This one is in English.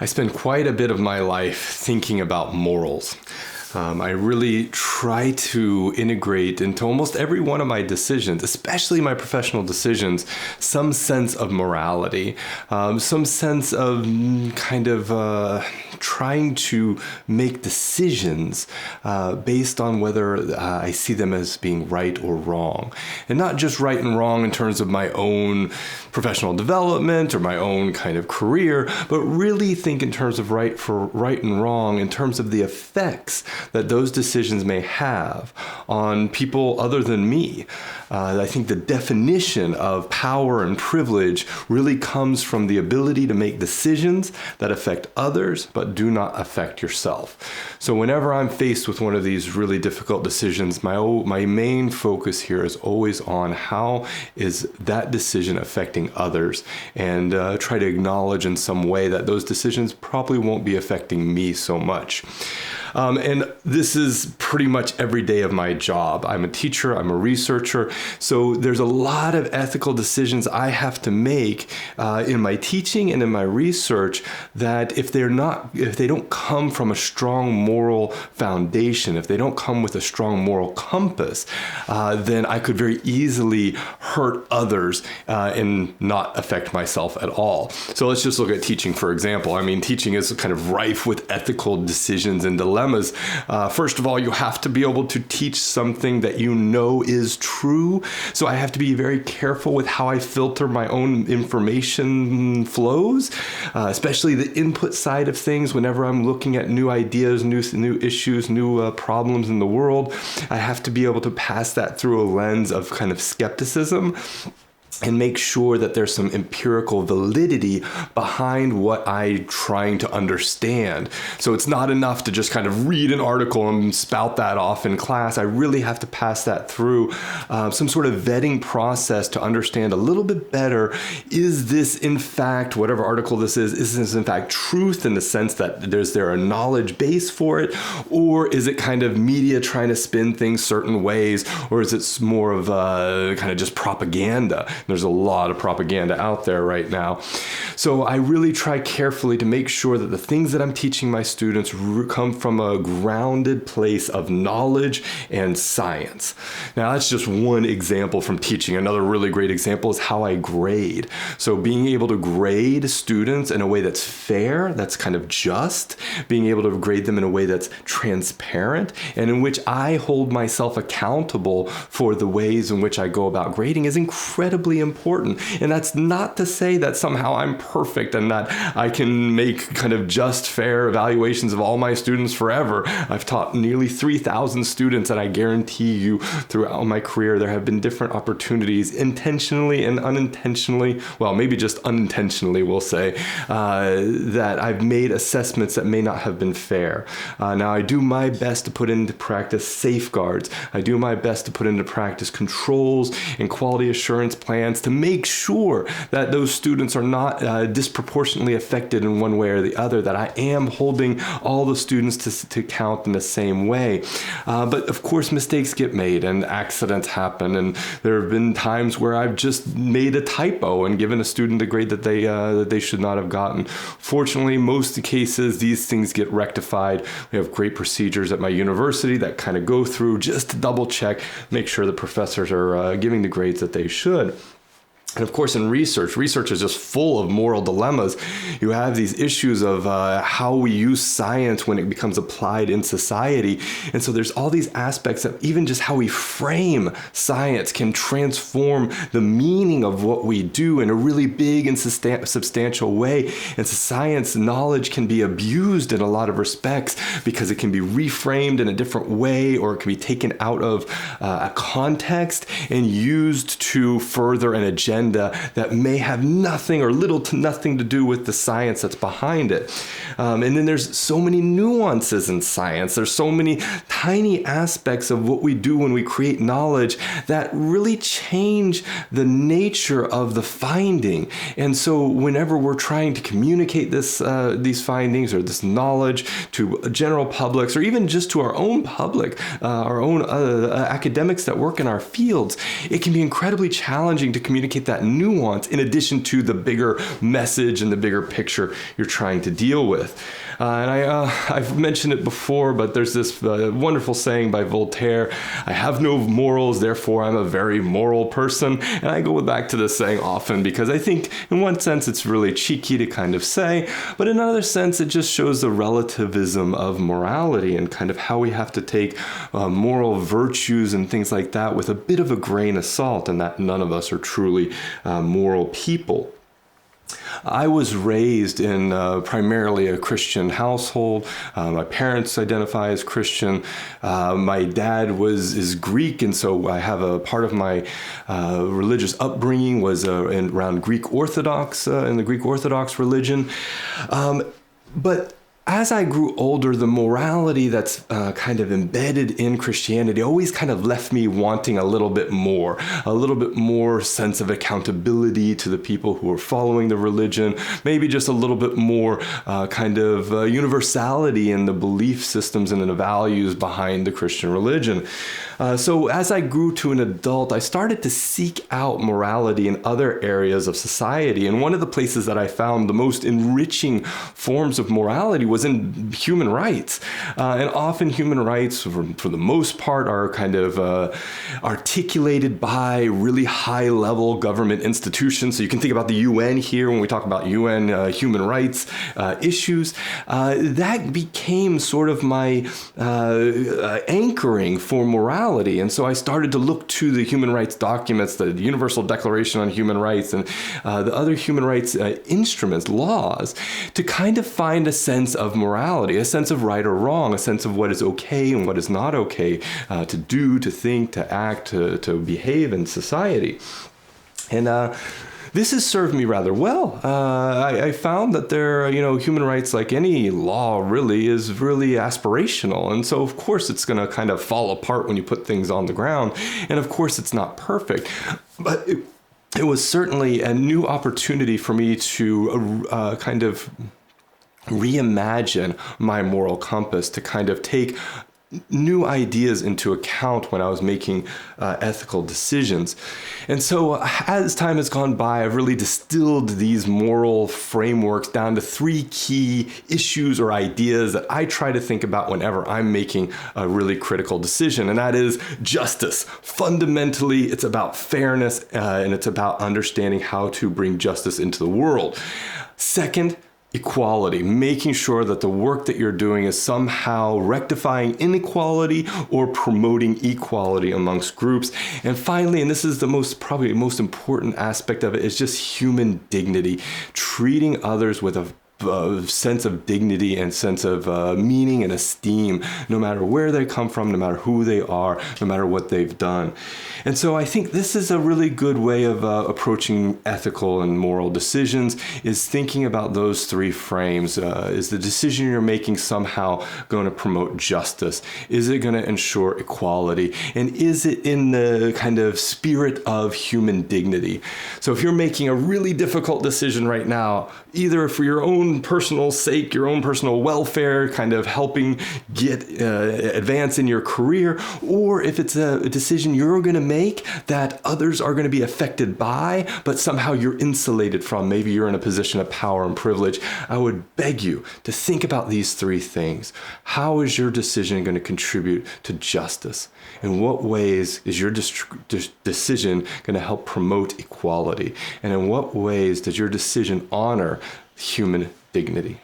I spend quite a bit of my life thinking about morals. I really try to integrate into almost every one of my decisions, especially my professional decisions, some sense of morality, some sense of trying to make decisions based on whether I see them as being right or wrong. And not just right and wrong in terms of my own professional development or my own kind of career, but really think in terms of right and wrong in terms of the effects that those decisions may have on people other than me. I think the definition of power and privilege really comes from the ability to make decisions that affect others but do not affect yourself. So whenever I'm faced with one of these really difficult decisions, my main focus here is always on how is that decision affecting others, and try to acknowledge in some way that those decisions probably won't be affecting me so much. And this is pretty much every day of my job. I'm a teacher, I'm a researcher, so there's a lot of ethical decisions I have to make in my teaching and in my research that if they don't come from a strong moral foundation, if they don't come with a strong moral compass, then I could very easily hurt others and not affect myself at all. So let's just look at teaching, for example. I mean, teaching is kind of rife with ethical decisions and dilemmas. First of all, you have to be able to teach something that you know is true. So I have to be very careful with how I filter my own information flows, especially the input side of things. Whenever I'm looking at new ideas, new issues, new problems in the world, I have to be able to pass that through a lens of kind of skepticism and make sure that there's some empirical validity behind what I'm trying to understand. So it's not enough to just kind of read an article and spout that off in class. I really have to pass that through some sort of vetting process to understand a little bit better, is this in fact, whatever article this is this in fact truth in the sense that is there a knowledge base for it, or is it kind of media trying to spin things certain ways, or is it more of a kind of just propaganda? There's a lot of propaganda out there right now. So I really try carefully to make sure that the things that I'm teaching my students come from a grounded place of knowledge and science. Now, that's just one example from teaching. Another really great example is how I grade. So being able to grade students in a way that's fair, that's kind of just, being able to grade them in a way that's transparent, and in which I hold myself accountable for the ways in which I go about grading is incredibly important. And that's not to say that somehow I'm perfect and that I can make kind of just fair evaluations of all my students forever. I've taught nearly 3,000 students, and I guarantee you throughout my career there have been different opportunities, intentionally and unintentionally, well, maybe just unintentionally we'll say, that I've made assessments that may not have been fair. Now I do my best to put into practice safeguards. I do my best to put into practice controls and quality assurance plans to make sure that those students are not disproportionately affected in one way or the other, that I am holding all the students to count in the same way. But of course, mistakes get made and accidents happen. And there have been times where I've just made a typo and given a student a grade that they should not have gotten. Fortunately, most cases, these things get rectified. We have great procedures at my university that kind of go through just to double check, make sure the professors are giving the grades that they should. And of course, in research is just full of moral dilemmas. You have these issues of how we use science when it becomes applied in society. And so there's all these aspects of even just how we frame science can transform the meaning of what we do in a really big and substantial way. And so science knowledge can be abused in a lot of respects because it can be reframed in a different way, or it can be taken out of a context and used to further an agenda that may have nothing or little to nothing to do with the science that's behind it. And then there's so many nuances in science. There's so many tiny aspects of what we do when we create knowledge that really change the nature of the finding. And so whenever we're trying to communicate these findings or this knowledge to general publics, or even just to our own public, our own academics that work in our fields, it can be incredibly challenging to communicate that nuance in addition to the bigger message and the bigger picture you're trying to deal with. I've mentioned it before, but there's this wonderful saying by Voltaire, I have no morals, therefore I'm a very moral person. And I go back to this saying often because I think in one sense it's really cheeky to kind of say, but in another sense it just shows the relativism of morality and kind of how we have to take moral virtues and things like that with a bit of a grain of salt, and that none of us are truly moral people. I was raised in primarily a Christian household. My parents identify as Christian. My dad is Greek, and so I have a part of my religious upbringing was around Greek Orthodox, in the Greek Orthodox religion. But as I grew older, the morality that's kind of embedded in Christianity always kind of left me wanting a little bit more sense of accountability to the people who are following the religion, maybe just a little bit more universality in the belief systems and the values behind the Christian religion. So as I grew to an adult, I started to seek out morality in other areas of society. And one of the places that I found the most enriching forms of morality was in human rights. And often human rights, for the most part, are kind of articulated by really high-level government institutions. So you can think about the UN here when we talk about UN human rights issues. That became sort of my anchoring for morality. And so I started to look to the human rights documents, the Universal Declaration on Human Rights, and the other human rights instruments, laws, to kind of find a sense of morality, a sense of right or wrong, a sense of what is okay and what is not okay to do, to think, to act, to behave in society. And this has served me rather well. I found that human rights, like any law really, is really aspirational. And so, of course, it's going to kind of fall apart when you put things on the ground. And of course, it's not perfect. But it was certainly a new opportunity for me to kind of reimagine my moral compass, to kind of take new ideas into account when I was making ethical decisions. And so as time has gone by, I've really distilled these moral frameworks down to 3 key issues or ideas that I try to think about whenever I'm making a really critical decision. And that is justice. Fundamentally, it's about fairness, and it's about understanding how to bring justice into the world. Second, equality, making sure that the work that you're doing is somehow rectifying inequality or promoting equality amongst groups. And finally, and this is probably the most important aspect of it, is just human dignity, treating others with a sense of dignity and sense of meaning and esteem, no matter where they come from, no matter who they are, no matter what they've done. And so I think this is a really good way of approaching ethical and moral decisions, is thinking about those 3 frames. Is the decision you're making somehow going to promote justice? Is it going to ensure equality? And is it in the kind of spirit of human dignity? So if you're making a really difficult decision right now, either for your own personal sake, your own personal welfare, kind of helping get advance in your career, or if it's a decision you're going to make that others are going to be affected by, but somehow you're insulated from, maybe you're in a position of power and privilege, I would beg you to think about these 3 things. How is your decision going to contribute to justice? In what ways is your decision going to help promote equality? And in what ways does your decision honor human dignity?